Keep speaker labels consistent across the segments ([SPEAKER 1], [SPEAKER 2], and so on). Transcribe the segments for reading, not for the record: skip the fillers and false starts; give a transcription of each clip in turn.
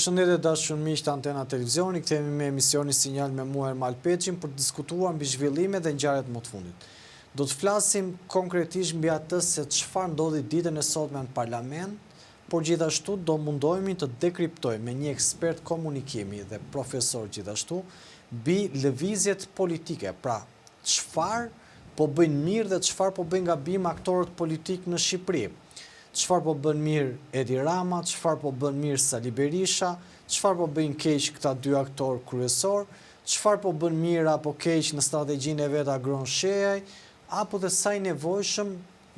[SPEAKER 1] Përshëndetje dashur miq të Antena Televizioni, kthehemi me emisionin Sinjal me mua Ermal Peçin për të diskutuar mbi zhvillimet dhe ngjarjet më të fundit. Do të flasim konkretisht mbi atë se çfarë ndodhi ditën e sotme në parlament, por gjithashtu do mundohemi të dekriptojmë me një ekspert komunikimi dhe profesor gjithashtu mbi lëvizjet politike. Pra, çfarë po bëjnë mirë dhe çfarë po bëjnë gabim aktorët politik në Shqipëri. Çfarë po bën mirë Edi Rama, çfarë po bën mirë Sali Berisha, çfarë po bëjnë keq këta dy aktorë kryesor, çfarë po bën mirë apo keq në strategjinë e vet Agron Shehaj, apo dhe sa i nevojshëm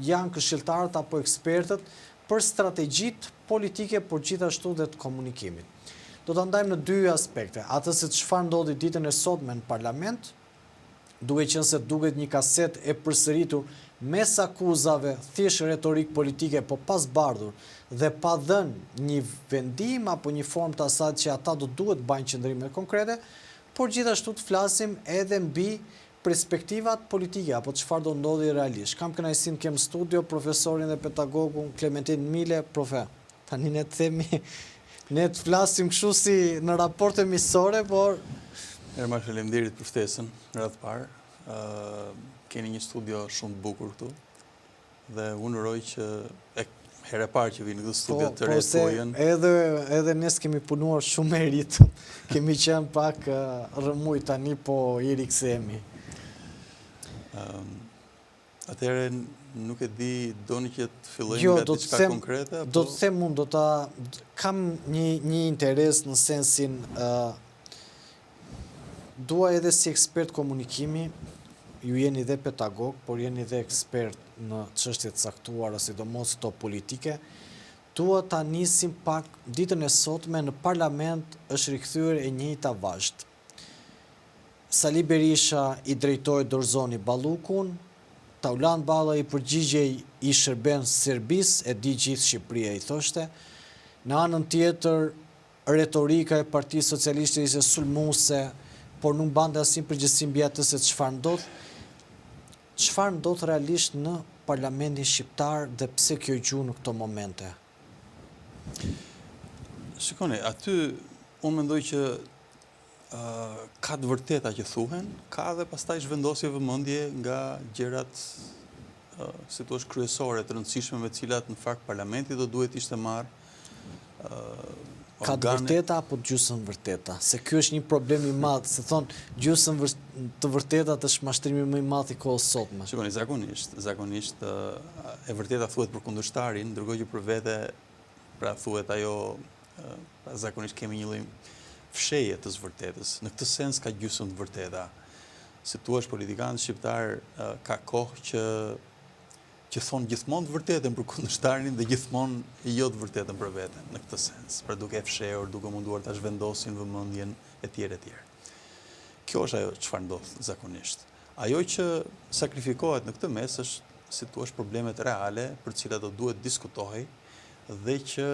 [SPEAKER 1] janë këshilltarët apo ekspertët për strategjitë politike, por gjithashtu dhe të komunikimit. Do ta ndajmë në dy aspekte, atë se çfarë ndodhi ditën e sotme në parlament, duke qenë se duket një kaset e përsëritur mes akuzave, thjesht retorik politike, po pas bardhur dhe pa dhënë një vendim apo një formë të asaj që ata do duhet bëjnë qëndrime konkrete, por gjithashtu të flasim edhe mbi perspektivat politike apo çfarë do ndodhi realisht. Kam kënaqësinë kem studio profesorin dhe pedagogun Klementin Mile, profe. Tani ne të themi, ne të flasim kështu si në raporte misore, por
[SPEAKER 2] Ermal, faleminderit për ftesën, radhë parë. Keni një studio shumë të bukur këtu dhe unë uroj që herë e parë që vi në këtë studio të re tuajën.
[SPEAKER 1] Edhe ne kemi punuar shumë e ritëm, kemi qenë pak rëmuj tani, po i riksemi.
[SPEAKER 2] Atëherë nuk e di, doni që të fillojmë nga diçka konkrete?
[SPEAKER 1] Do të them unë, kam një interes në sensin dua edhe si ekspert komunikimi, ju jeni dhe pedagog, por jeni dhe ekspert në çështje të caktuara, sidomos këto politike. Dua ta nisim pak ditën e sotme në parlament është rikthyer e njëjta vazhd. Sali Berisha i drejtoi Dorëzoni Ballukun, Taulan Balla i përgjigjej i shërben Serbis, e di gjithë Shqipëria i thoshte. Në anën tjetër, retorika e Partisë Socialiste ishte sulmuese, por nuk bante asnjë përgjegjësi mbi atë se çfarë ndodh. Çfarë ndodh realisht në parlamentin shqiptar dhe pse kjo gjuhë në këto momente?
[SPEAKER 2] Shikoni, aty unë mendoj që ka të vërteta që thuhen, ka dhe pastaj zhvendosje vëmendje nga gjërat si thua kryesore të rëndësishme me të cilat në fakt parlamenti do duhet ishte marrë
[SPEAKER 1] Ka të vërteta apo gjysmë vërteta? Se ky është një problem i madh, se thonë gjysmë të vërtetat është mashtrimi më i madh i kohës sotme.
[SPEAKER 2] Shikoni, zakonisht e vërteta thuhet për kundërshtarin, ndërkohë që për vete pra thuhet ajo zakonisht kemi një lloj fshehje të vërtetës. Në këtë sens ka gjysmë të vërteta. Si thua, politikanë shqiptar ka kohë që thonë gjithmonë të vërtetën për kundërshtarin dhe gjithmonë jo të vërtetën për veten, në këtë sens, pra duke fshehur, duke munduar ta zhvendosin vëmendjen etj. Kjo është ajo çfarë ndodh zakonisht. Ajo që sakrifikohet në këtë mes është, si thua, problemet reale për të cilat do duhet diskutohej dhe që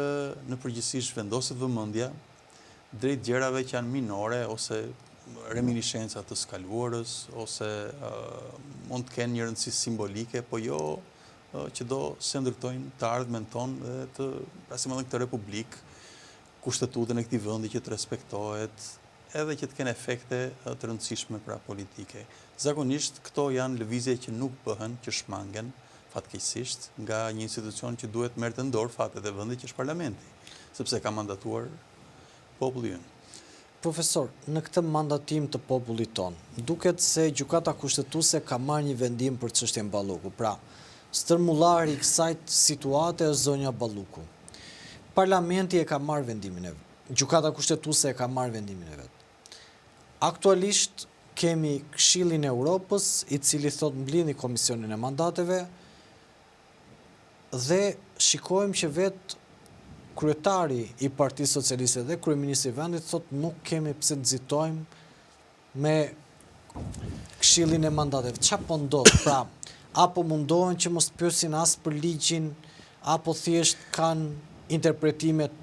[SPEAKER 2] në përgjithësi zhvendoset vëmendja drejt gjërave që janë minore ose reminiscenca të skaluarës ose mund të kenë një rëndësi simbolike, po jo që do se ndërtojnë të ardhmen tonë dhe të prasim edhe këtë republikë, kushtetutën e këtij vendi që të respektohet, edhe që të kenë efekte të rëndësishme pra politike. Zakonisht këto janë lëvizje që nuk bëhen, që shmangen fatkeqësisht nga një institucion që duhet merrte në dorë fatet e vendit që është parlamenti, sepse ka mandatuar populli ynë.
[SPEAKER 1] Profesor, në këtë mandatim të popullit ton, duket se gjykata kushtetuese ka marrë një vendim për çështjen Balluku. Pra, stërmullari i kësaj situate është zonja Balluku. Parlamenti e ka marrë vendimin e vet. Gjykata kushtetuese e ka marrë vendimin e vet. Aktualisht kemi Këshillin e Europës, i cili thot mblidhni komisionin e mandateve dhe shikojmë që vetë kryetari i Partisë Socialiste dhe kryeministri i vendit thot nuk kemi pse të nxitojmë me Këshillin e mandateve. Çfarë po ndodh? Pra, apo mundohen që mos pyesin as për ligjin, apo thjesht kanë interpretimet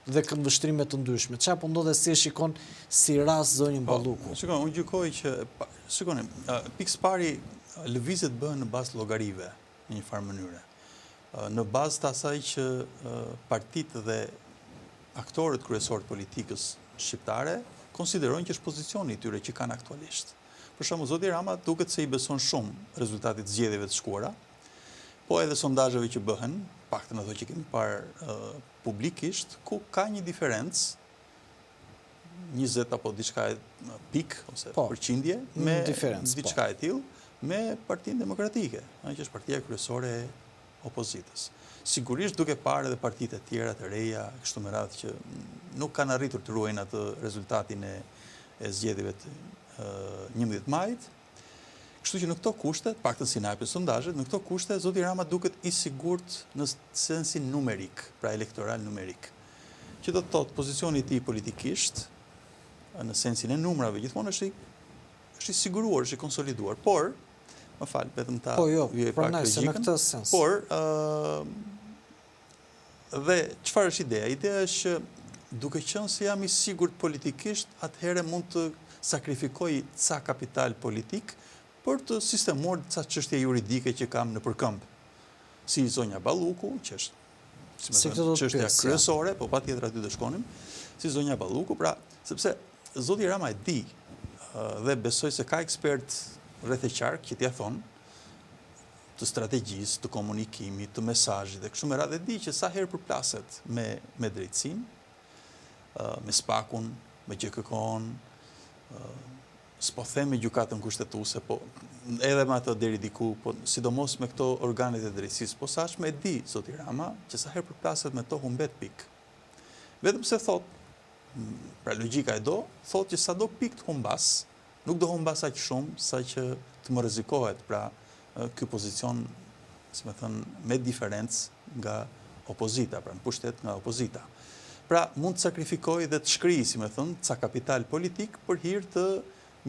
[SPEAKER 1] dhe këndvështrime të ndryshme. Çfarë po ndodh dhe si e shikon si rast zonjën Balluku?
[SPEAKER 2] Shikoni, unë gjykoj që shikoni, pikë pari lëvizjet bëhen në bazë llogarive në një farë mënyre. Në bazë të asaj që partitë dhe aktorët kryesor të politikës shqiptare konsiderojnë që është pozicioni i tyre që kanë aktualisht. Për shembull, zoti Rama duket se i beson shumë rezultatit të zgjedhjeve të shkuara, po edhe sondazheve që bëhen, paktën ato që kemi parë publikisht, ku ka një diferencë 20 apo diçka pik ose përqindje me diçka e tillë me Partinë Demokratike, që është partia kryesore e opozitës. Sigurisht duke parë edhe partitë e tjera të reja, kështu me radhë që nuk kanë arritur të ruajnë atë rezultatin e zgjedhjeve të 11 majit. Kështu që në këto kushte, paktën si na japin sondazhet, në këto kushte zoti Rama duket i sigurt në sensin numerik, pra elektoral numerik. Që do të thotë pozicioni i tij politikisht në sensin e numrave gjithmonë është i siguruar, është i konsoliduar, por më fal, vetëm ta vijë pak logjikën.
[SPEAKER 1] Në këtë sens.
[SPEAKER 2] Por dhe çfarë është ideja? Ideja është që duke qenë se jam i sigurt politikisht, atëherë mund të sakrifikoj ca kapital politik për të sistemuar ca çështje juridike që kam në përkëmb. Si zonja Balluku, që është çështja kryesore, po patjetër aty do shkonim, si zonja Balluku, pra sepse zoti Rama e di dhe besoj se ka ekspert rreth e qark që t'ia thonë të strategjisë, të komunikimit, të mesazhit dhe kështu me radhë, di që sa herë përplaset me drejtësinë, me SPAK-un, me GKK-n, s'po them me gjykatën kushtetuese, po edhe me ato deri diku, po sidomos me këto organet e drejtësisë posaçme, e di zoti Rama që sa herë përplaset me to humbet pik. Vetëm se thotë, pra logjika e thotë që sa do pik të humbas, nuk do humbas aq shumë sa që të më rrezikohet, pra ky pozicion, si më thënë, me diferencë nga opozita, pra në pushtet nga opozita. Pra mund të sakrifikoj dhe të shkrijë, si më thënë, ca kapital politik për hir të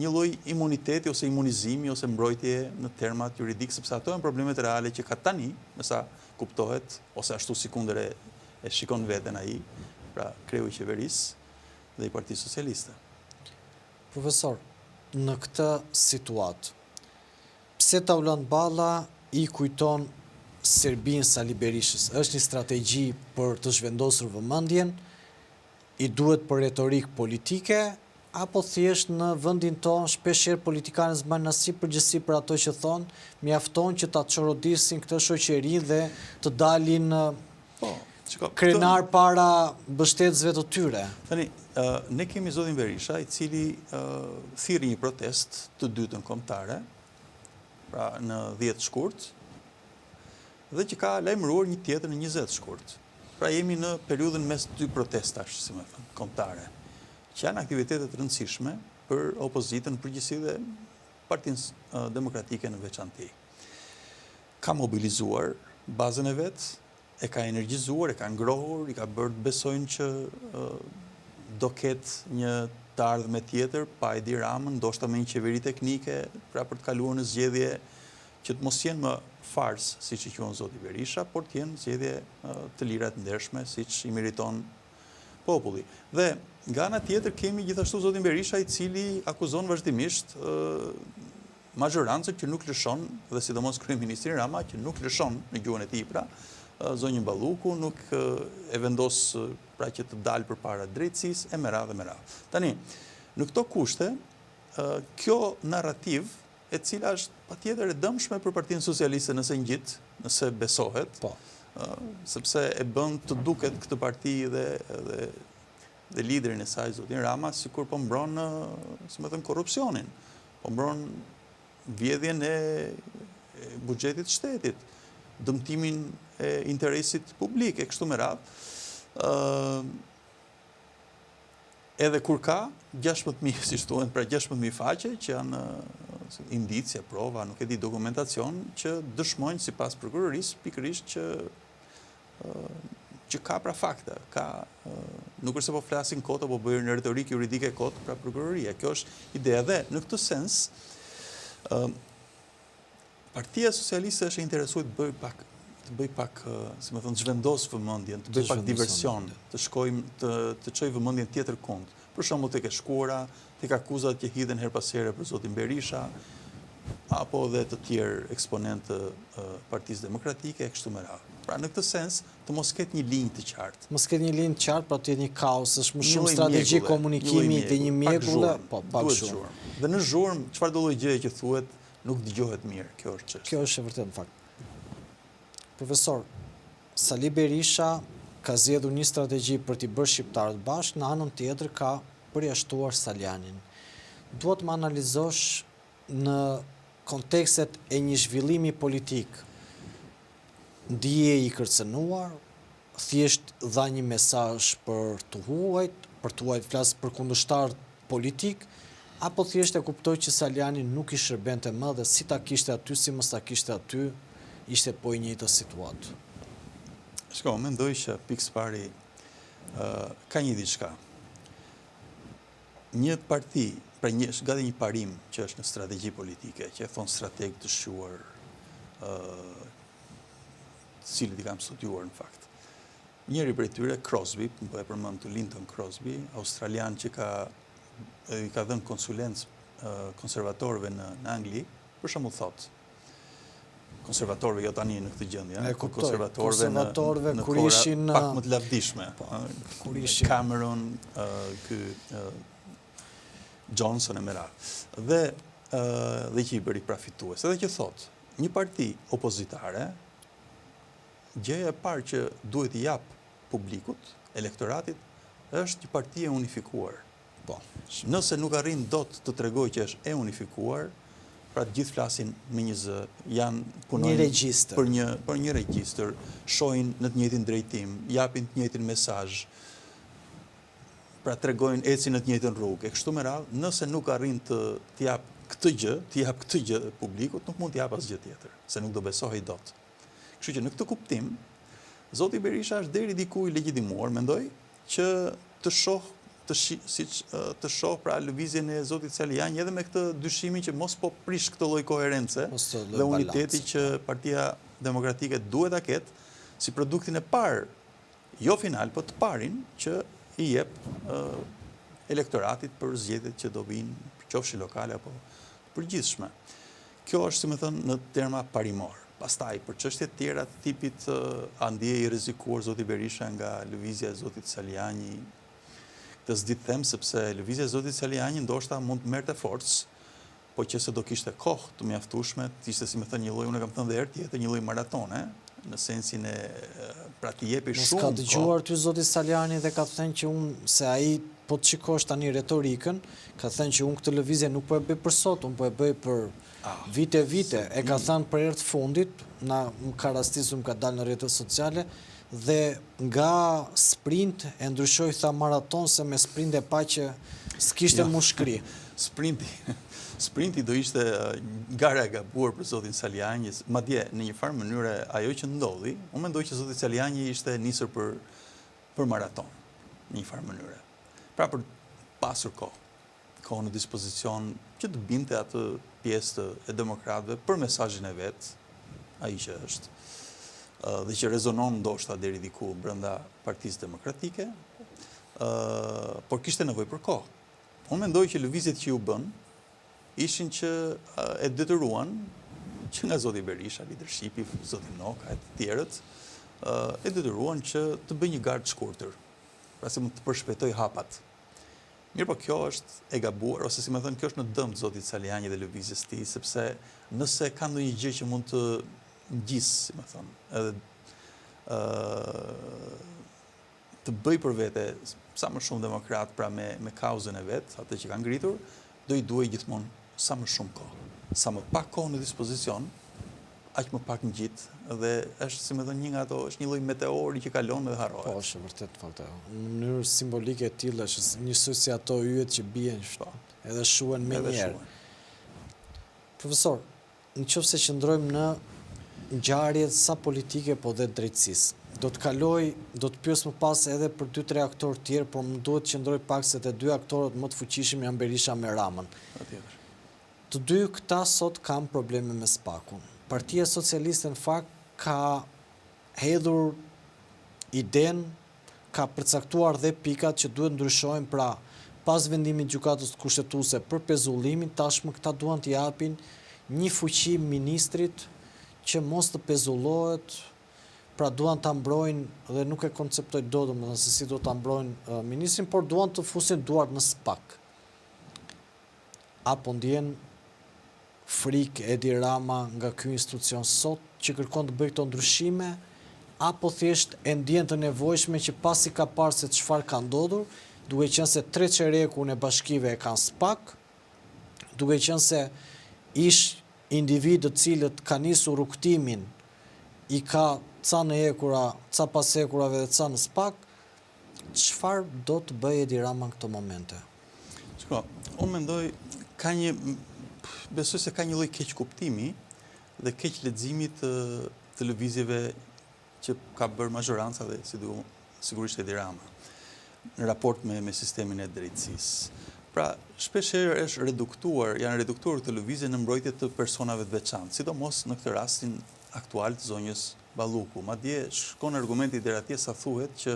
[SPEAKER 2] një lloj imuniteti ose imunizimi ose mbrojtje në termat juridik, sepse ato janë problemet reale që ka tani, me sa kuptohet, ose ashtu sikundër e shikon veten ai, pra kreu i qeverisë dhe i Partisë Socialiste.
[SPEAKER 1] Profesor, në këtë situatë, pse Taulant Balla i kujton Serbinë Sali Berishës? Është një strategji për të zhvendosur vëmendjen, i duhet për retorik politike, apo thjesht në vendin tonë shpeshherë politikanët zbajnë nasip përgjithësi për ato që thonë, mjafton që ta çorodisin këtë shoqëri dhe të dalin krenar para mbështetësve të tyre.
[SPEAKER 2] Tani, ne kemi zotin Berisha, i cili thirrë një protest të dytën kombëtare, pra në 10 shkurt, dhe që ka lajmëruar një tjetër në 20 shkurt. Pra jemi në periudhën mes dy protestash, si më thënë, kombëtare, që janë aktivitetet rëndësishme për opozitën përgjithësi dhe Partinë Demokratike në veçantë. Ka mobilizuar bazën e vet, e ka energjizuar, e ka ngrohur, i ka bërë të besojnë që do ketë një të ardhme tjetër, pa Edi Ramën, ndoshta me një qeveri teknike, pra për të kaluar në zgjedhje që të mos jenë më fars, siç i quajnë zoti Berisha, por të jenë zgjedhje të lira të ndershme, siç i meriton populli. Dhe nga ana tjetër kemi gjithashtu zotin Berisha, i cili akuzon vazhdimisht mazhorancën që nuk lëshon, dhe sidomos kryeministrin Rama, që nuk lëshon në gjuhën e tij, pra zonjën Balluku nuk e vendos pra që të dalë përpara drejtësisë, e me radhë. Tani, në këto kushte, kjo narrativ, e cila është patjetër e dëmshme për Partinë Socialiste nëse ngjit, nëse besohet, sepse e bën të duket këtë parti dhe liderin e saj, zotin Rama, sikur po mbron, si më thënë, korrupsionin, po mbron vjedhjen e buxhetit të shtetit, dëmtimin e interesit publik, e kështu me radhë. Edhe kur ka 16.000, si shtuhen, pra 16.000 faqe, që janë indicje, prova, nuk e di, dokumentacion, që dëshmojnë si pas prokurorisë, pikërisht që ka pra fakte, nuk është se po flasin kot, apo bëjnë në retorikë juridike kot, pra prokuroria. Kjo është ideja dhe në këtë sens, Partia Socialiste është interesuar të bëj pak, si më thënë, të zhvendos vëmendjen, të bëj pak diversion, të çojë vëmendjen tjetër kund. Për shembull tek e shkuara, tek akuzat që hidhen her pas here për zotin Berisha, apo dhe të tjerë eksponentë të Partisë Demokratike e kështu me radhë. Pra në këtë sens, të mos ketë një linjë të qartë.
[SPEAKER 1] Mos ketë një linjë të qartë, pra të jetë një kaos, është më
[SPEAKER 2] Një
[SPEAKER 1] shumë
[SPEAKER 2] lloj
[SPEAKER 1] strategji
[SPEAKER 2] mjegulle,
[SPEAKER 1] komunikimi dhe një mjegulle, po, pak
[SPEAKER 2] duhet
[SPEAKER 1] shumë.
[SPEAKER 2] zhurmë. Dhe në zhurmë, çfarë do lloj gjëje që thuhet nuk dëgjohet mirë, kjo është çështja.
[SPEAKER 1] Kjo është e vërtetë në fakt. Profesor, Sali Berisha ka zgjedhur një strategji për t'i bërë shqiptarët bashkë, në anën tjetër ka përjashtuar Salianin. Duhet më analizosh në kontekstet e një zhvillimi politik, ndije i kërcënuar, thjesht dha një mesazh për të huajt, flas për kundërshtar politik, apo thjesht e kuptoj që Saliani nuk i shërbente më dhe si ta kishte aty, si mos ta kishte aty, ishte po i njëjta situatë.
[SPEAKER 2] Shko, mendoj që pikë pari ka një diçka. Një parti, pra gati një parim që është në strategji politike, që e thonë strateg të shquar, cilët i kam studiuar në fakt. Njëri prej tyre, Crosby, po e përmend të Linton Crosby, australian që i ka dhënë konsulencë konservatorëve në Angli, për shembull thotë, konservatorëve jo tani në këtë gjendje,
[SPEAKER 1] konservatorëve
[SPEAKER 2] në
[SPEAKER 1] kur ishin
[SPEAKER 2] pak më të lavdishme,
[SPEAKER 1] kur ishin
[SPEAKER 2] Cameron, Johnson e Mera. Dhe që i bëri prafitues. Edhe që thotë, një parti opozitare, gjëja e parë që duhet i jap publikut, elektoratit, është një parti e unifikuar.
[SPEAKER 1] Po.
[SPEAKER 2] Nëse nuk arrin dot të tregojë që është e unifikuar, pra të gjithë flasin me një zë, punojnë për një regjistër, shohin në të njëjtin drejtim, japin të njëjtin mesazh, pra tregojnë ecin në të njëjtën rrugë. E kështu me radhë, nëse nuk arrin të jap këtë gjë publikut, nuk mund të jap asgjë tjetër, se nuk do besohej dot. Kështu që në këtë kuptim, Zoti Berisha është deri diku i legjitimuar, mendoj, që të shoh pra lëvizjen e Zotit Saliani edhe me këtë dyshimin që mos po prish këtë lloj koherence dhe uniteti që Partia Demokratike duhet ta ketë si produktin e parë, jo final, po të parin që i jep elektoratit për zgjedhjet që do vinë, qofshi lokale apo përgjithshme. Kjo është, si më thënë, në terma parimor. Pastaj, për çështjet tjera të tipit a ndjej i rrezikuar Zoti Berisha nga lëvizja e Zotit Saliani, të s'di të them, sepse lëvizja e Zotit Saliani ndoshta mund të merrte forcë, po që se do kishte kohë të mjaftueshme, të ishte, si më thënë, një lloj, unë kam thënë dhe herë tjetër, një lloj maratone, në sensin e pra të jepi shumë.
[SPEAKER 1] Mos ka dëgjuar ty Zoti Saliani dhe ka thënë që se ai po të shikosh tani retorikën, ka thënë që unë këtë lëvizje nuk po e bëj për sot, unë po e bëj për vite, e ka thënë për herë të fundit, më ka rastisur, më ka dalë në rrjetet sociale, dhe nga sprint e ndryshoi tha maraton, se me sprint e pa që s'kishte mushkri.
[SPEAKER 2] Sprinti do ishte gara e gabuar për Zotin Saliani, madje në një farë mënyrë ajo që ndodhi, unë mendoj që Zoti Saliani ishte nisur për maraton, në një farë mënyrë. Pra për pasur kohë në dispozicion që të binte atë pjesë e demokratëve për mesazhin e vet, ai që është, dhe që rezonon ndoshta deri diku brenda Partisë Demokratike, por kishte nevojë për kohë. Unë mendoj që lëvizjet që u bën ishin që e detyruan që nga Zoti Berisha, leadershipi, Zoti Noka e të tjerët, e detyruan që të bëjë një garë të shkurtër, pra si mund të përshpejtoj hapat. Mirë, po kjo është e gabuar, ose si më thënë, kjo është në dëm të Zotit Saliani dhe lëvizjes tij, sepse nëse ka ndonjë gjë që mund të ngjisë, si më thënë, edhe të bëj për vete sa më shumë demokrat, pra me kauzën e vet, atë që ka ngritur, do i duhej gjithmonë sa më shumë kohë. Sa më pak kohë në dispozicion, aq më pak ngjit, dhe është, si më thënë, një nga ato, është një lloj meteori që kalon dhe harrohet.
[SPEAKER 1] Po, është vërtet fakt. Në mënyrë simbolike e tillë është njësoj si ato yjet që bien, edhe shuhen me njerë. Profesor, nëse qëndrojmë në ngjarjet sa politike po dhe drejtësisë, do të pyes më pas edhe për 2-3 aktorë tjerë, por më duhet të qëndroj pak se të 2 aktorët më të fuqishëm janë Berisha me Ramën. Të dy këta sot kanë probleme me SPAK-un. Partia Socialiste në fakt ka hedhur iden, ka përcaktuar dhe pikat që duhet ndryshojnë, pra pas vendimit gjykatës kushtetuese për pezullimin, tashmë këta duan të japin një fuqi ministrit që mos të pezullohet pra duan ta mbrojnë dhe nuk e konceptoj dot domethënë se si do ta mbrojnë ministrin, por duan të fusin duart në SPAK. Apo ndjen frikë Edi Rama nga ky institucion sot që kërkon të bëjë këto ndryshime, apo thjesht e ndjen të nevojshme që pasi ka parë se çfarë ka ndodhur, duke qenë se 3 çerekun e bashkive e kanë SPAK, duke qenë se ish individët cilët ka nisur rrugtimin i ka ca në ekura, ca pas ekurave dhe ca në SPAK, çfarë do të bëjë Edi Rama në këto momente?
[SPEAKER 2] Shko, unë mendoj besoj se ka një lloj keq kuptimi dhe keq leximi të televizjeve që ka bërë majoranca dhe sigurisht Edi Rama në raport me sistemin e drejtësisë. Pra, shpeshherë janë reduktuar televizje në mbrojtje të personave të veçantë, sidomos në këtë rastin aktual të zonjës Balluku. Madje shkon argumenti deri atje sa thuhet që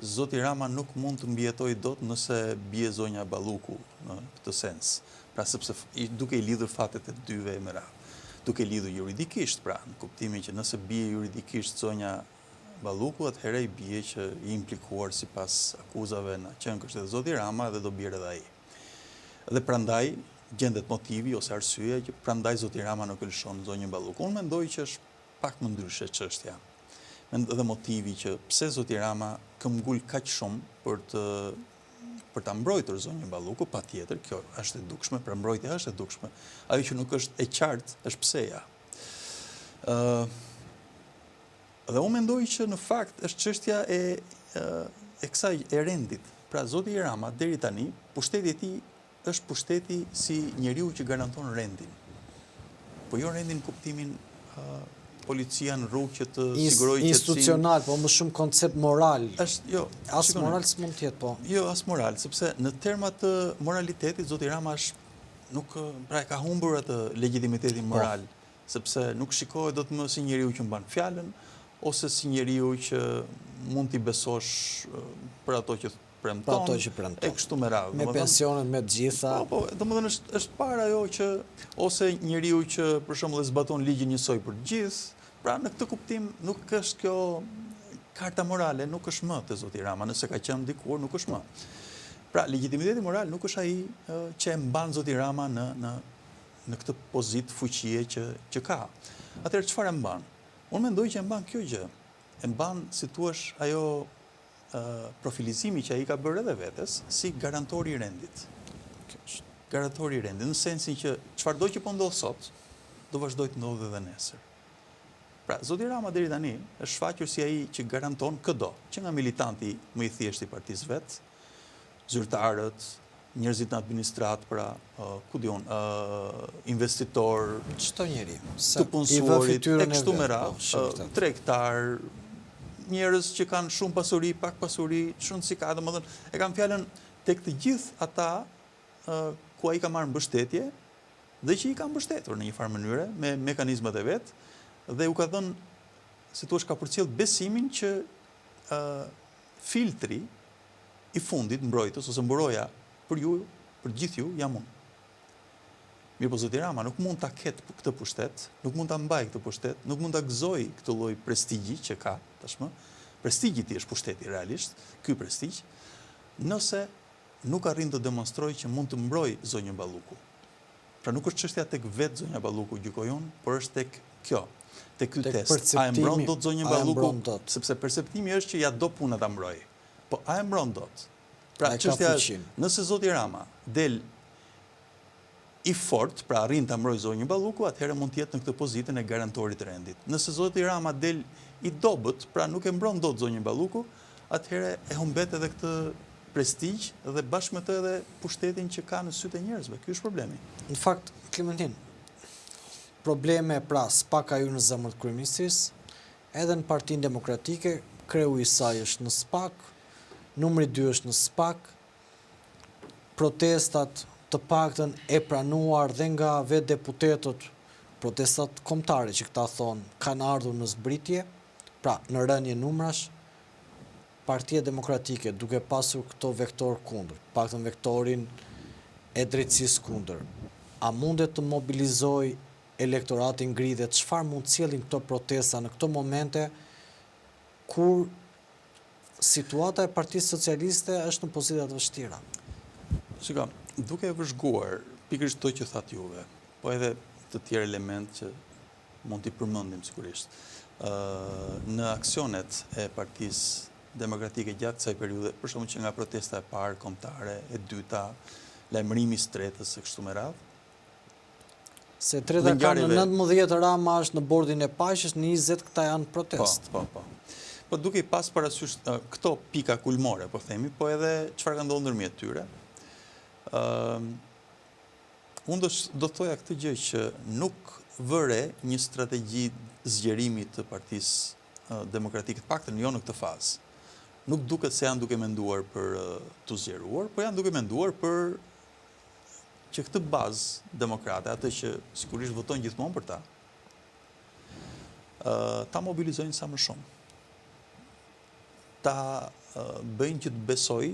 [SPEAKER 2] zoti Rama nuk mund të mbijetojë dot nëse bie zonja Balluku në këtë sens. Pra sepse duke i lidhur fatet e dyve me radhë. Duke i lidhur juridikisht, pra, në kuptimin që nëse bie juridikisht zonja Balluku, atëherë i bie që i implikuar sipas akuzave në qenë edhe zoti Rama dhe do bjerë edhe ai. Dhe prandaj gjendet motivi ose arsyeja që prandaj zoti Rama nuk e lëshon zonjën Balluku. Unë mendoj që është pak më ndryshe çështja. Dhe motivi që pse zoti Rama këmbgul kaq shumë për ta mbrojtur zonjën Balluku, patjetër, kjo është e dukshme, pra mbrojtja është e dukshme. Ajo që nuk është e qartë është pseja. Dhe unë mendoj që në fakt është çështja e kësaj e rendit. Pra zoti Rama deri tani pushteti i tij është pushteti si njeriu që garanton rendin. Po jo rendin në kuptimin policia në rrugë që të sigurojë qetësinë. Institucional,
[SPEAKER 1] po më shumë koncept moral.
[SPEAKER 2] Jo,
[SPEAKER 1] as moral s'mund të jetë, po.
[SPEAKER 2] Jo, as moral, sepse në terma të moralitetit zoti Rama pra e ka humbur atë legitimitetin moral, sepse nuk shikohet dot më si njeriu që mban fjalën ose si njeriu që mund t'i besosh për ato që premton, e kështu me radhë.
[SPEAKER 1] Me pensionet, me të gjitha.
[SPEAKER 2] Po, domethënë është para ajo që ose njeriu që për shembull e zbaton ligjin njësoj për të gjithë, pra në këtë kuptim nuk është kjo karta morale, nuk është më te zoti Rama, nëse ka qenë dikur nuk është më. Pra legitimiteti moral nuk është ai që e mban zoti Rama në këtë pozitë fuqie që ka. Atëherë çfarë e mban? Unë mendoj që e mban kjo gjë. E mban, si thua, ajo profilizimi që ai ka bërë edhe vetes si garantori i rendit. Garantori i rendit, në sensin që çfarëdo që po ndodh sot, do vazhdoj të ndodhë edhe nesër. Pra, zoti Rama deri tani është shfaqur si ai që garanton çdo, që nga militanti më i thjeshtë i partisë vet, zyrtarët, njerëzit në administratë, pra, ku diun, investitor,
[SPEAKER 1] çdo njeri,
[SPEAKER 2] të punësuarit, e kështu me radhë, tregtar, njerëz që kanë shumë pasuri, pak pasuri, shumë si ka, domethënë, e kanë fjalën tek të gjithë ata ku ai ka marrë mbështetje dhe që i ka mbështetur në një farë mënyre me mekanizmat e vet dhe u ka dhënë, si thua, ka përcjell besimin që filtri i fundit mbrojtës ose mburoja për ju, për gjithë ju, jam unë. Mirë po zoti Rama nuk mund ta ketë këtë pushtet, nuk mund ta mbajë këtë pushtet, nuk mund ta gëzojë këtë lloj prestigji që ka tashmë. Prestigji i tij është pushteti realisht, ky prestigj, nëse nuk arrin të demonstrojë që mund të mbrojë zonjën Balluku. Pra nuk është çështja tek vetë zonja Balluku, gjykoj unë, por është tek kjo, tek ky test. A e mbron dot zonjën Balluku? Sepse perceptimi është që ja do puna ta mbrojë. Po a e mbron dot? Pra çështja është, nëse zoti Rama del i fort, pra arrin ta mbrojë zonjën Balluku, atëherë mund të jetë në këtë pozitën e garantorit të rendit. Nëse zoti Rama del i dobët, pra nuk e mbron dot zonjën Balluku, atëherë e humbet edhe këtë prestigj dhe bashkë me të edhe pushtetin që ka në sytë e njerëzve. Ky është problemi.
[SPEAKER 1] Në fakt, Klementin, probleme pra s'pak aju në zemër të kryeministrisë, edhe në Partinë Demokratike, kreu i saj është në SPAK, numri 2 është në SPAK, protestat të paktën e pranuar dhe nga vetë deputetët, protestat kombëtare që këta thonë, kanë ardhur në zbritje, pra në rënje numrash, Partia Demokratike duke pasur këto vektor kundër, paktën vektorin e drejtësisë kundër, a mundet të mobilizoj elektoratin ngri dhe çfarë mund të sjellin këto protesta në këto momente kur situata e Partisë Socialiste është në pozita të vështira?
[SPEAKER 2] Shiko, duke e vëzhguar pikërisht to që thatë juve, po edhe të tjerë element që mund t'i përmendim sigurisht, në aksionet e Partisë Demokratike gjatë kësaj periudhe, për shkakun që nga protesta e parë kombëtare, e dyta, lajmërimi i Stretës e kështu me radhë.
[SPEAKER 1] Se treta ka në 19 Rama është në bordin e paqes, në 20 këta janë protest.
[SPEAKER 2] Po duke i pas parasysh këto pika kulmore, po themi, po edhe çfarë ka ndodhur ndërmjet tyre. Unë do të thoja këtë gjë që nuk vëre një strategji zgjerimi të Partisë Demokratike, të paktën jo në këtë fazë. Nuk duket se janë duke menduar për të zgjeruar, po janë duke menduar për që këtë bazë demokrate, atë që sigurisht votojnë gjithmonë për ta, ta mobilizojnë sa më shumë. Ta bëjnë që të besoj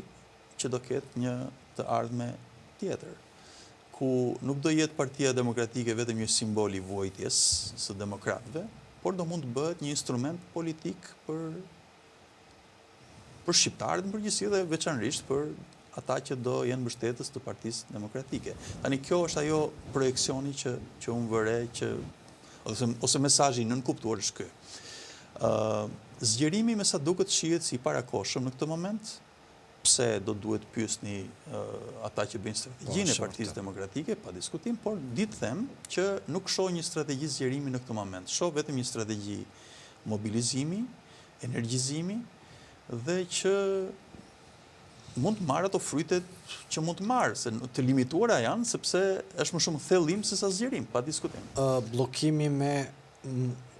[SPEAKER 2] që do ketë një të ardhme tjetër, ku nuk do jetë Partia Demokratike vetëm një simbol i vuajtjes së demokratëve, por do mund të bëhet një instrument politik për shqiptarët në përgjithësi dhe veçanërisht për ata që do jenë mbështetës të Partisë Demokratike. Tani kjo është ajo projeksioni që unë vëre që ose mesazhi nënkuptuar është ky. Zgjerimi me sa duket shihet si i parakohshëm në këtë moment. Pse do duhet pyesni ata që bëjnë strategjinë e Partisë Demokratike, pa diskutim, por ditë them që nuk shoh një strategji zgjerimi në këtë moment. Shoh vetëm një strategji mobilizimi, energjizimi dhe që mund të marrë ato frytet që mund të marrë, se të limituara janë, sepse është më shumë thellim se sa zgjerim, pa diskutim.
[SPEAKER 1] Bllokimi me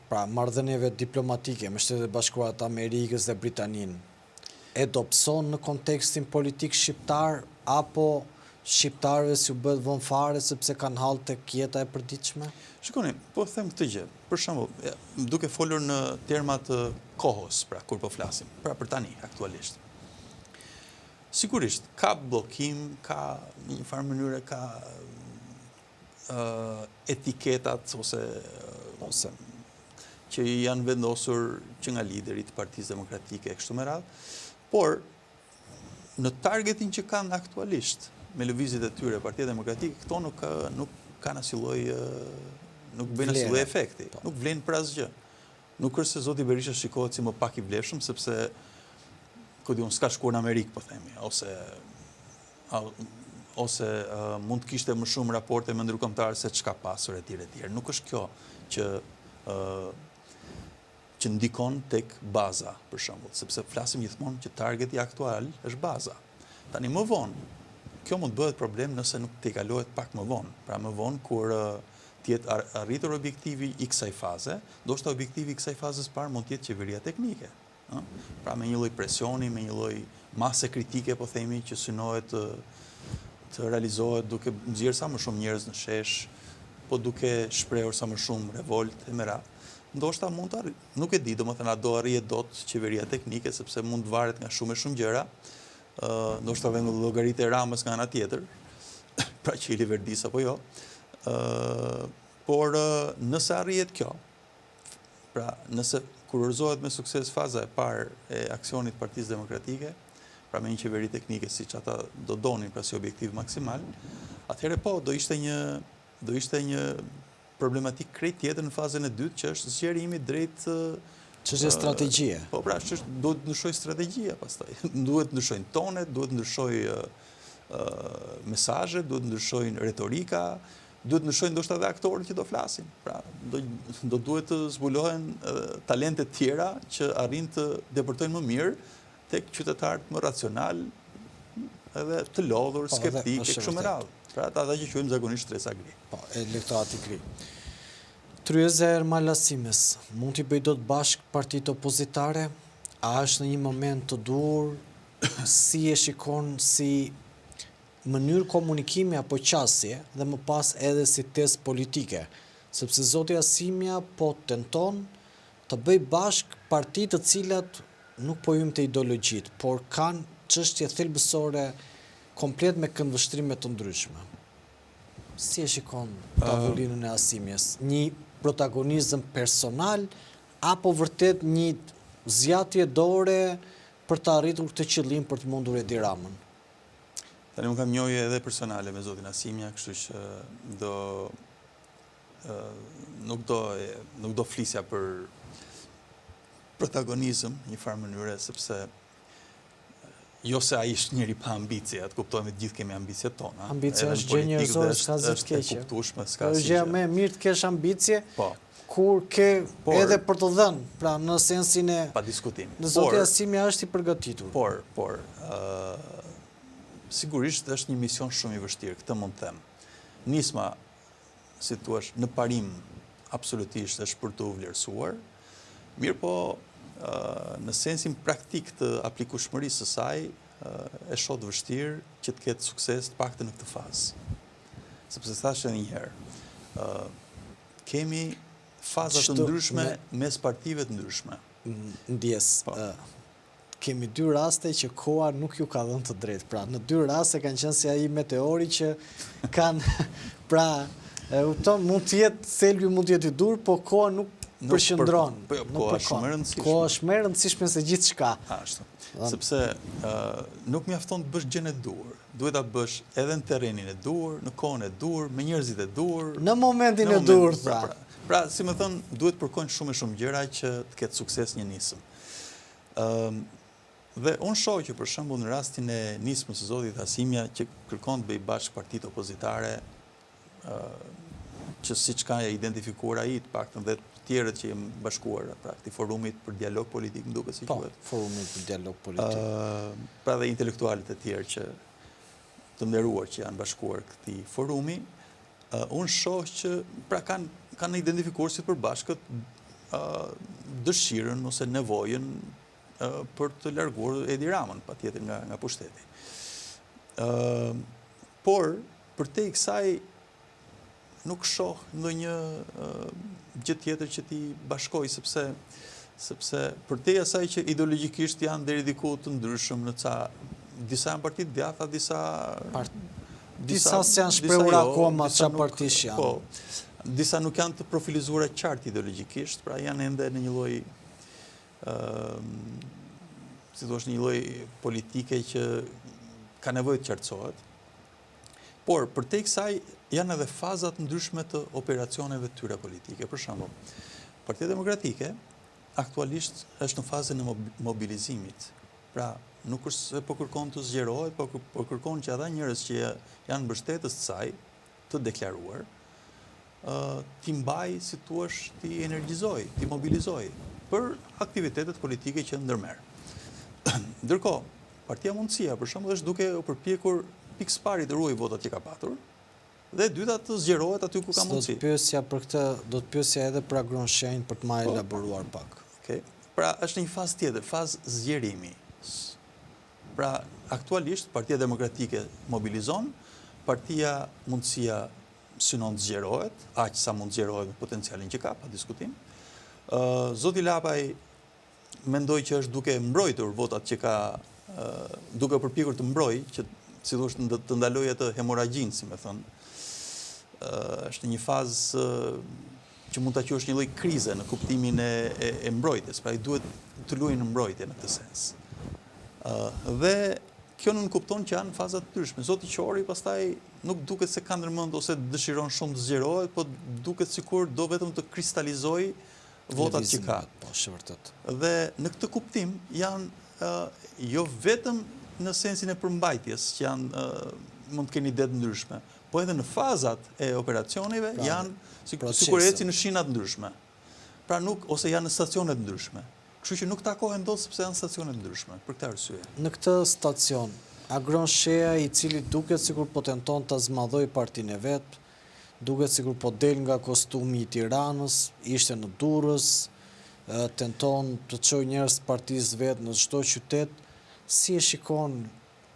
[SPEAKER 1] marrëdhënieve diplomatike me Shtetet e Bashkuara të Amerikës dhe Britaninë e dobëson në kontekstin politik shqiptar, apo shqiptarëve si u bët vënfare sepse kanë hall tek jeta e përditshme?
[SPEAKER 2] Shikoni, po them këtë gjë. Për shembull, duke folur në terma të kohës, pra kur po flasim, pra për tani aktualisht. Sigurisht, ka bllokim, ka në një farë mënyrë ka etiketat ose që janë vendosur që nga lideri të Partisë Demokratike e kështu me radhë, por në targetin që kanë aktualisht me lëvizjet e tyre Partia Demokratike, këto nuk kanë asnjë lloj nuk bëjnë asnjë lloj efekti, nuk vlen për asgjë. Nuk është se zoti Berisha shikohet si më pak i vlefshëm sepse s'ka shkuar në Amerikë, po themi, ose mund të kishte më shumë raporte me ndërkombëtarë se çka pasur etj. Nuk është kjo që ndikon tek baza, për shembull, sepse flasim gjithmonë që targeti aktual është baza. Tani më vonë, kjo mund të bëhet problem nëse nuk t'i kalohet pak më vonë. Pra më vonë kur t'jetë arritur objektivi i kësaj faze, ndoshta objektivi i kësaj fazes parë mund t'jetë qeveria teknike. Pra me një lloj presioni, me një lloj mase kritike, po themi, që synohet të realizohet duke nxjerrë sa më shumë njerëz në shesh, po duke shprehur sa më shumë revolt e merat. Ndoshta mund të nuk e di, domethënë a do arrihet dot qeveria teknike sepse mund të varet nga shumë gjëra. Ndoshta dhe nga llogaritë e Ramës nga ana tjetër, pra që i Liverdis apo jo. Por nëse arrihet kjo, pra nëse kurorëzohet me sukses faza e parë e aksionit Partisë Demokratike, pra me një qeveri teknike siç ata do donin, pra si objektiv maksimal, atëherë po do ishte një problematik krejt tjetër në fazën e dytë, që është zgjerimi drejt
[SPEAKER 1] çështje strategjie.
[SPEAKER 2] Po pra, duhet të ndryshoj strategjia pastaj. Duhet të ndryshojnë tonet, duhet të ndryshoj mesazhet, duhet të ndryshojnë retorika, duhet të ndryshojnë ndoshta edhe aktorët që do flasin. Pra, do duhet të zbulohen talentet tjera që arrin të depërtojnë më mirë tek qytetarët më racional, edhe të lodhur, skeptik e kështu me radhë. Pra, ata që quajmë zakonisht stresa gri.
[SPEAKER 1] Po, elektorati gri. Tryeze Ermal-Lasimes, mund t'i bëj dot bashkë partitë opozitare? A është në një moment të dur? Si e shikon si mënyrë komunikimi apo qasje dhe më pas edhe si tezë politike? Sepse zoti Asimja po tenton të bëj bashkë partitë të cilat nuk po hyjmë te ideologjit, por kanë çështje thelbësore komplet me këndvështrime të ndryshme. Si e shikon tavolinën e Asimjes? Një protagonizëm personal, apo vërtet një zgjatje dore për të arritur këtë qëllim për të mundur Edi Ramën?
[SPEAKER 2] Tani unë kam njohje edhe personale me zotin Asimja, kështu që nuk do flisja për protagonizëm një farë mënyre, sepse jo se ai është njëri pa ambicie, atë kuptojmë të gjithë kemi ambicjet tona.
[SPEAKER 1] Ambicia është gjë njerëzore, s'ka zë të keqe.
[SPEAKER 2] Është
[SPEAKER 1] Është gjë më e mirë të kesh ambicie,
[SPEAKER 2] po,
[SPEAKER 1] kur ke edhe për të dhënë, pra në sensin e
[SPEAKER 2] pa diskutim.
[SPEAKER 1] në zoti Asimja është i përgatitur.
[SPEAKER 2] Por, sigurisht është një mision shumë i vështirë, këtë mund të them. Nisma, si thua, në parim absolutisht është për të vlerësuar, mirë po në sensin praktik të aplikueshmërisë së saj, e shoh të vështirë që të ketë sukses të paktën në këtë fazë. Sepse thashë edhe një herë, kemi faza të ndryshme mes partive të ndryshme.
[SPEAKER 1] Ndjes, kemi dy raste që koha nuk ju ka dhënë të drejtë. Pra, në dy raste kanë qenë si ai meteori që kanë, pra, mund të jetë thelbi mund të jetë i dur, po koha nuk përqendron.
[SPEAKER 2] Koha është shumë e rëndësishme.
[SPEAKER 1] Koha është më e rëndësishme se gjithçka.
[SPEAKER 2] Ashtu. Sepse nuk mjafton të bësh gjën e dur. Duhet ta bësh edhe në terrenin e dur, në kohën e dur, me njerëzit e dur.
[SPEAKER 1] Në momentin e dur, tha.
[SPEAKER 2] Pra, si më thon, duhet përkojnë shumë e shumë gjëra që të ketë sukses një nisëm. Dhe unë shoh që për shembull në rastin e nismës së zotit Asimja që kërkon të bëj bashkë partitë opozitare, që siç ka identifikuar ai, të paktën dhe të tjerët që janë bashkuar, pra këtij forumit për dialog politik, më duket si quhet.
[SPEAKER 1] Forumit për dialog politik.
[SPEAKER 2] Pra dhe intelektualët e tjerë që të nderuar që janë bashkuar këtij forumi, unë shoh që pra kanë identifikuar si përbashkët dëshirën ose nevojën për të larguar Edi Ramën, patjetër nga pushteti. Por për te i kësaj nuk shoh ndonjë gjë tjetër që ti bashkoj, sepse për te asaj që ideologjikisht janë deri diku të ndryshëm në disa janë partitë djatha,
[SPEAKER 1] disa se janë shprehur akoma çfarë partish janë.
[SPEAKER 2] Po, disa nuk janë të profilizuara qartë ideologjikisht, pra janë ende në një lloj si thua, një lloj politike që ka nevojë të qartësohet. Por për te kësaj janë edhe fazat ndryshme të operacioneve të tyre politike. Për shembull, Partia Demokratike aktualisht është në fazën e mobilizimit. Pra, nuk është se po kërkon të zgjerohet, po kërkon që ata njerëz që janë mbështetës të saj, të deklaruar, ti mbaj, si thua, ti energjizoj, ti mobilizoj për aktivitetet politike që ndërmerr. Ndërkohë, Partia Mundësia, për shembull, është duke u përpjekur pikës pari të ruajë votat që ka patur, dhe dyta të zgjerohet aty ku ka mundësi.
[SPEAKER 1] Do të pyesja për këtë, do të pyesja edhe për agronshenjën për të më elaboruar pak.
[SPEAKER 2] Okej. Pra, është një fazë tjetër, fazë zgjerimi. Pra, aktualisht Partia Demokratike mobilizon, Partia Mundësia synon të zgjerohet, aq sa mund zgjerohet me potencialin që ka, pa diskutim. Zoti Lapaj mendoj që është duke mbrojtur votat që ka, duke përpjekur të mbrojë, që si thush të ndalojë atë hemoragjinë, si më thënë. Është një fazë që mund ta quash një lloj krize në kuptimin e mbrojtjes, pra i duhet të luajë në mbrojtje në këtë sens. Dhe kjo nuk kupton që janë faza të ndryshme. Zoti Qori pastaj nuk duket se ka ndërmend ose dëshiron shumë të zgjerohet, po duket sikur do vetëm të kristalizojë votat që ka.
[SPEAKER 1] Po, është vërtet.
[SPEAKER 2] Dhe në këtë kuptim janë jo vetëm në sensin e përmbajtjes që janë mund të keni ide të ndryshme, po edhe në fazat e operacioneve janë sikur ecin në shina të ndryshme. Pra nuk ose janë në stacione të ndryshme. Kështu që nuk takohen dot sepse janë stacione të ndryshme për këtë arsye.
[SPEAKER 1] Në këtë stacion, Agron Shea, i cili duket sikur po tenton ta zmadhojë partinë e vet, duket sikur po del nga kostumi i Tiranës, ishte në Durrës, tenton të çojë njerëz të partisë vet në çdo qytet. Si e shikon,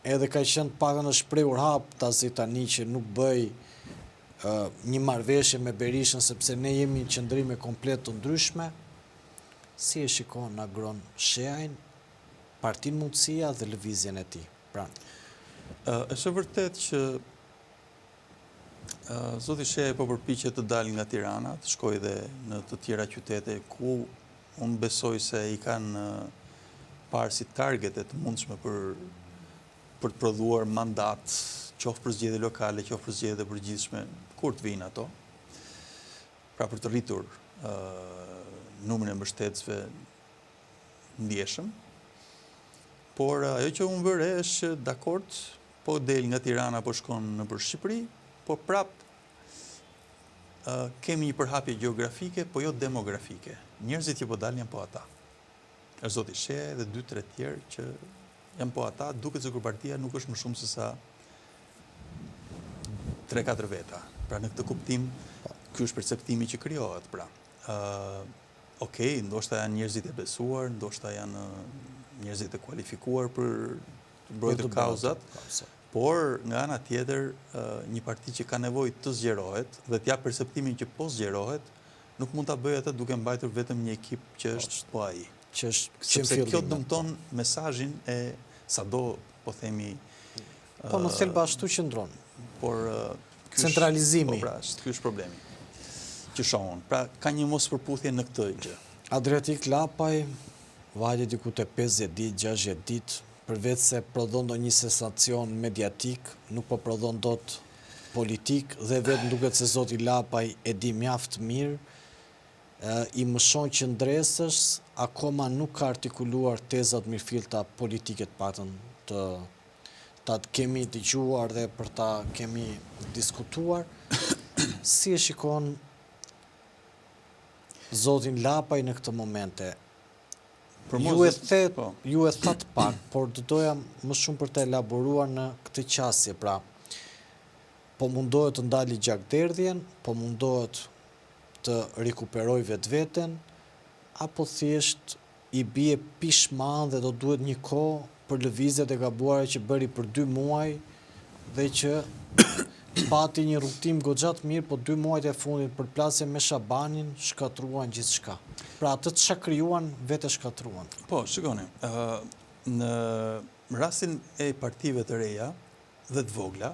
[SPEAKER 1] edhe ka qenë pakën e shprehur hap tazi tani që nuk bëj një marrëveshje me Berishën sepse ne jemi në qëndrime komplet të ndryshme. Si e shikon Agron Sheajn, Partinë Mundësia dhe lëvizjen e tij?
[SPEAKER 2] Është vërtet që zoti Shea po përpiqet të dalë nga Tirana, të shkojë edhe në të tjera qytete ku unë besoj se i kanë parë si targetet mundshme për të prodhuar mandat, qoftë për zgjedhje lokale, qoftë për zgjedhje të përgjithshme, kur të vinë ato, pra për të rritur numrin e mbështetësve ndjeshëm. Por ajo që unë vëre është që dakord, po del nga Tirana po shkon nëpër Shqipëri, po prap kemi një përhapje gjeografike, po jo demografike. Njerëzit që po dalin janë po ata. Është zoti She dhe 2-3 tjerë që janë po ata, duket sikur partia nuk është më shumë se sa 3-4 veta. Pra në këtë kuptim, ky është perceptimi që krijohet, pra. Okej, ndoshta janë njerëzit e besuar, ndoshta janë njerëzit e kualifikuar për të mbrojtur kauzat, por nga ana tjetër, një parti që ka nevojë të zgjerohet dhe t'ja perceptimin që po zgjerohet, nuk mund ta bëjë atë duke mbajtur vetëm një ekip që është po ai. Sepse kjo dëmton mesazhin e sado, po themi,
[SPEAKER 1] po në thelb ashtu qëndron.
[SPEAKER 2] Por
[SPEAKER 1] centralizimi.
[SPEAKER 2] Po pra, ky është problemi. Që shohun. Pra ka një mospërputhje në këtë gjë.
[SPEAKER 1] Adriatik Lapaj vajte diku te 50 ditë, 60 ditë, përveç se prodhon ndonjë sensacion mediatik, nuk po prodhon dot politik dhe vetëm duket se zoti Lapaj e di mjaft mirë, i mëshon që ndresës, akoma nuk ka artikuluar tezat mirëfillta politike të paktën ta kemi dëgjuar dhe për ta kemi diskutuar. Si e shikon zotin Lapaj në këtë momente? Ju e thatë pak, por do doja më shumë për të elaboruar në këtë qasje, pra, po mundohet të ndali gjakderdhjen, po mundohet të rikuperoj vetveten, apo thjesht i bie pishman dhe do duhet një kohë për lëvizjet e gabuara që bëri për 2 muaj dhe që pati një rrugtim goxha të mirë, po 2 muajt e fundit për plasje me Shabanin shkatruan gjithçka. Pra atë të krijuan vetë shkatruan.
[SPEAKER 2] Po, shikoni, në rastin e partive të reja dhe të vogla,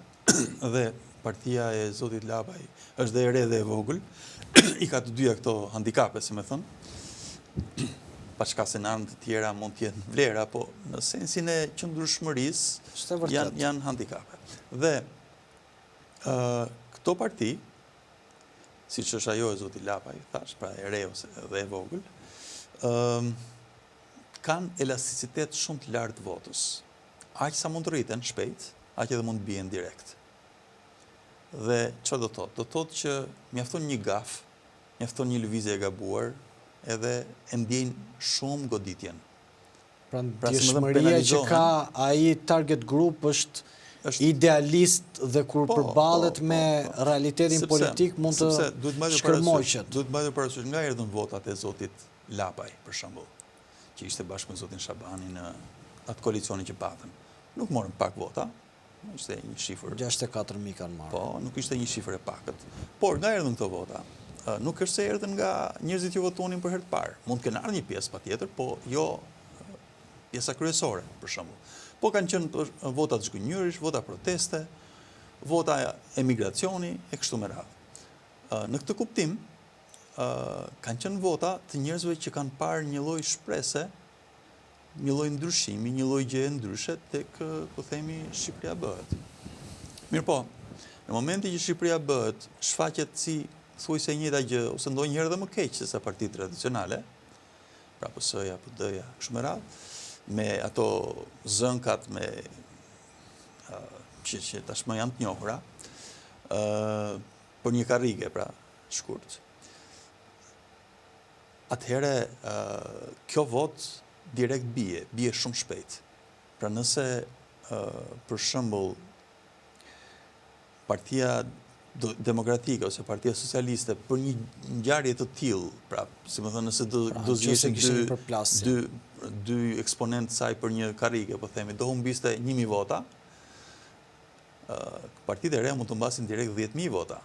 [SPEAKER 2] dhe partia e zotit Lapaj është dhe e re dhe e vogël, i ka të dyja këto handikape, si me thënë, paqka se në anët të tjera mund t'jenë vlera, po në sensin e qëndrueshmërisë janë handikape. Dhe këto parti, si që është ajo e zoti Lapaj, thash, pra e re dhe e vogël, kanë elasticitet shumë të lartë votës. Aq sa mund të rriten shpejt, aq edhe mund të bien direkt. Dhe çfarë do thotë? Do thotë që mjafton një gaf, mjafton një lëvizje e gabuar, edhe e ndjejnë shumë goditjen.
[SPEAKER 1] Pra ndjeshmëria që ka ai target group është idealist dhe kur përballet me realitetin politik mund të shkërmoqet.
[SPEAKER 2] Duhet mbajtur parasysh nga erdhën votat e zotit Lapaj, për shembull, që ishte bashkë me zotin Shabani në atë koalicioni që patën. Nuk morën pak vota, ishte një shifër
[SPEAKER 1] 64.000 kanë marrë.
[SPEAKER 2] Po, nuk ishte një shifër e pakët. Por nga erdhën këto vota, nuk është se erdhën nga njerëzit që votonin për herë të parë. Mund të kenë ardhur një pjesë patjetër, po jo pjesa kryesore, për shembull. Po kanë qenë vota të zgënjyrish, vota proteste, vota emigracioni e kështu me radhë. Në këtë kuptim, kanë qenë vota të njerëzve që kanë parë një lloj shprese, një lloj ndryshimi, një lloj gjëje ndryshe tek, po themi, Shqipëria bëhet. Mirë po, në momentin që Shqipëria bëhet, shfaqet si thuajse e njëjta gjë ose ndonjëherë edhe më keq se sa partitë tradicionale, pra PS-ja, PD-ja, kështu me radhë, me ato zënkat me që tashmë janë të njohura, për një karrige, pra, shkurt. Atëherë, kjo vot direkt bie shumë shpejt. Pra nëse, për shembull, Partia Demokratike ose Partia Socialiste për një ngjarje të tillë, pra, si më thënë, nëse do zgjeshin dy eksponentë saj për një karrige, po themi, do humbiste 1.000 vota, partitë e reja mund të humbasin direkt 10.000 vota,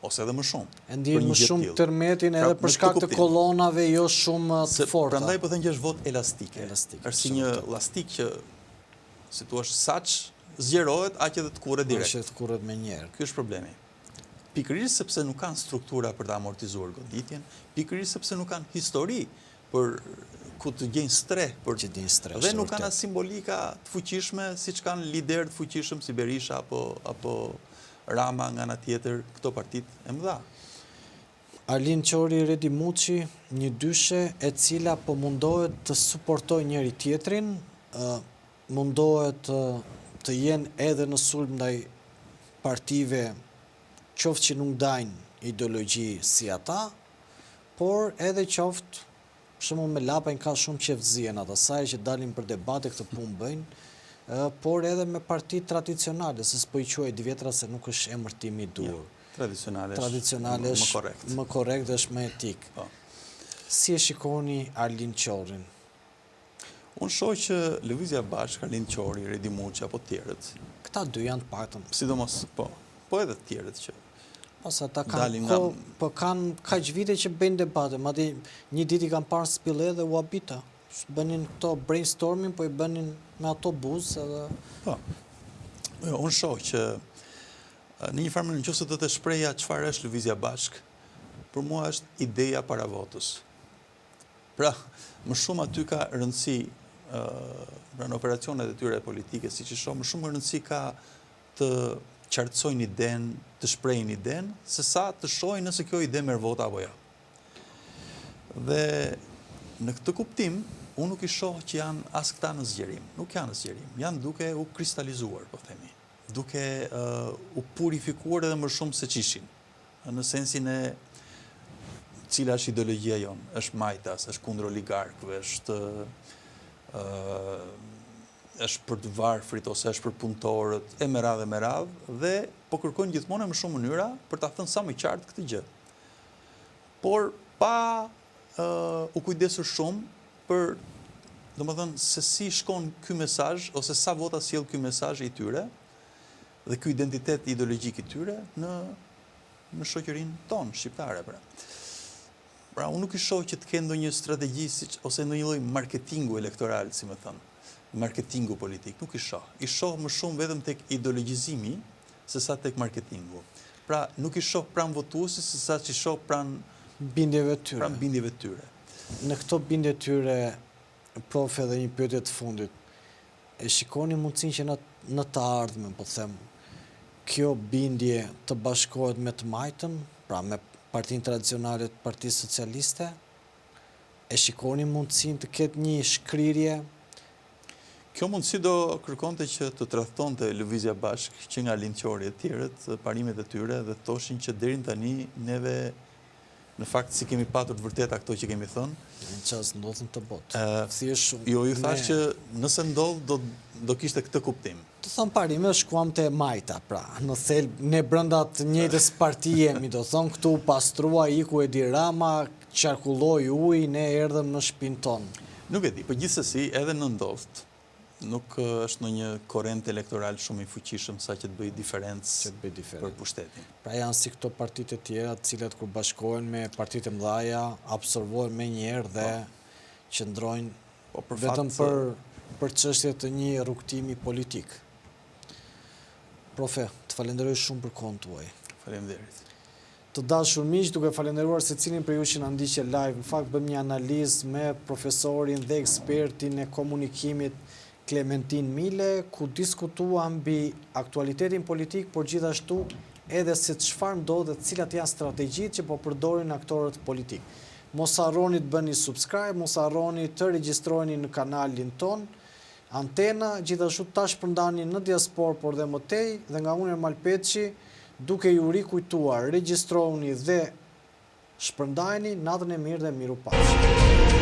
[SPEAKER 2] ose edhe më shumë.
[SPEAKER 1] E ndjen më shumë tërmetin edhe për shkak të kolonave jo shumë të forta.
[SPEAKER 2] Prandaj po them që është votë elastike. Është si një elastik që, si thua, saç zgjerohet, aq edhe të kurret direkt.
[SPEAKER 1] Aq të kurret me njëherë.
[SPEAKER 2] Ky është problemi. Pikërisht sepse nuk kanë struktura për ta amortizuar goditjen, pikërisht sepse nuk kanë histori për ku të gjejnë streh për
[SPEAKER 1] Që din stres.
[SPEAKER 2] dhe nuk kanë as simbolika të fuqishme siç kanë lider të fuqishëm si Berisha apo Rama nga ana tjetër, këto partitë e mëdha.
[SPEAKER 1] Arlin Qori Redi Muçi, një dyshe e cila po mundohet të suportojë njëri tjetrin, mundohet të jenë edhe në sulm ndaj partive qoftë që nuk dajnë ideologji si ata, por edhe qoftë shumë me lapajn ka shumë qeftëzien ata saj që dalin për debate këtë punë bëjnë, por edhe me partitë tradicionale, se s'po i quaj di vjetra se nuk është emërtimi i dur.
[SPEAKER 2] Tradicionale
[SPEAKER 1] Tradicionale
[SPEAKER 2] më
[SPEAKER 1] është
[SPEAKER 2] korrekt.
[SPEAKER 1] më korrekt dhe është më etik.
[SPEAKER 2] Po.
[SPEAKER 1] Si e shikoni Arlin Qorin?
[SPEAKER 2] Unë shoh që Lëvizja Bashkë, Arlin Qori, Redi Muçi apo të tjerët,
[SPEAKER 1] Këta dy janë të paktën.
[SPEAKER 2] sidomos po edhe të tjerët që
[SPEAKER 1] Pas ata
[SPEAKER 2] Dalim
[SPEAKER 1] kanë
[SPEAKER 2] nga-
[SPEAKER 1] kohë, po kanë kaq vite që bëjnë debate, madje një ditë i kanë parë Spille dhe u habita. Bënin këto brainstorming, po i bënin me ato buzë edhe
[SPEAKER 2] po. Jo, unë shoh që në një farë mënyrë nëse do të shpreja çfarë është Lëvizja Bashkë, për mua është ideja para votës. Pra, më shumë aty ka rëndësi pra në operacionet e tyre politike, siç i shoh, më shumë rëndësi ka të qartësojnë idenë, të shprehin idenë, se sa të shohin nëse kjo ide merr vota apo jo. Dhe në këtë kuptim, unë nuk i shoh që janë as këta në zgjerim. Nuk janë në zgjerim. Janë duke u kristalizuar, po themi. Duke u purifikuar edhe më shumë se ç'ishin. Në sensin e cila është ideologjia jonë. Është majtas, është kundër oligarkëve, është për të varfrit ose është për punëtorët, e me radhë, dhe po kërkojnë gjithmonë në më shumë mënyra për ta thënë sa më qartë këtë gjë. Por pa u kujdesur shumë për, domethënë, se si shkon ky mesazh ose sa vota sjell ky mesazh i tyre dhe ky identitet ideologjik i tyre në shoqërinë tonë shqiptare, pra. Pra, unë nuk i shoh që të kenë ndonjë strategji ose ndonjë lloj marketingu elektoral, si më thënë, marketingu politik, nuk i shoh. I shoh më shumë vetëm tek ideologjizimi se sa tek marketingu. Pra, nuk i shoh pranë votuesit se sa që i shoh pranë
[SPEAKER 1] bindjeve të tyre.
[SPEAKER 2] pranë bindjeve të tyre.
[SPEAKER 1] Në këto bindje të tyre, prof, edhe një pyetje të fundit, e shikoni mundësinë që në të ardhmen, po them, kjo bindje të bashkohet me të majtën, pra me partinë tradicionale të Partisë Socialiste? E shikoni mundësinë të ketë një shkrirje?
[SPEAKER 2] Kjo mundësi do kërkonte që të tradhtonte Lëvizja Bashkë që nga Arlin Qori e tjerët parimet e tyre dhe thoshin që deri tani neve në fakt si kemi patur të vërteta këto që kemi thënë.
[SPEAKER 1] Në çast ndodhin të botë. Thjesht
[SPEAKER 2] Jo, ju thash që nëse ndodh do kishte këtë kuptim.
[SPEAKER 1] të thëmë parime, shkuam të majta, pra, në thelb, ne brënda të njëjtës parti jemi, do thëmë këtu pastrua, iku Edi Rama, qarkulloj uj, ne erdhëm në shpinë tonë.
[SPEAKER 2] Nuk e di, për gjithsesi edhe në ndodht, nuk është në një korrent elektoral shumë i fuqishëm sa që të bëj diferencë për pushtetin.
[SPEAKER 1] Pra janë si këto partitë e tjera, të cilat kur bashkohen me partitë e mëdhaja, absorbohen me njerë dhe qëndrojnë vetëm për çështje të një rrugtimi politik. Profe, të falenderoj shumë për kohën tuaj.
[SPEAKER 2] Faleminderit.
[SPEAKER 1] Të dashur miq, duke falenderuar secilin për ju që na ndiqë live, në fakt bëm një analizë me profesorin dhe ekspertin e komunikimit Klementin Mile, ku diskutuam mbi aktualitetin politik, por gjithashtu edhe se çfarë ndodh dhe cilat janë strategjitë që po përdorin aktorët politik. Mos harroni të bëni subscribe, mos harroni të regjistroheni në kanalin ton, Antena, gjithashtu ta shpërndani në diaspor, por dhe mëtej, dhe nga unë Ermal Peçi, duke ju rikujtuar, regjistrohuni dhe shpërndajni, natën e mirë dhe miru pafshim.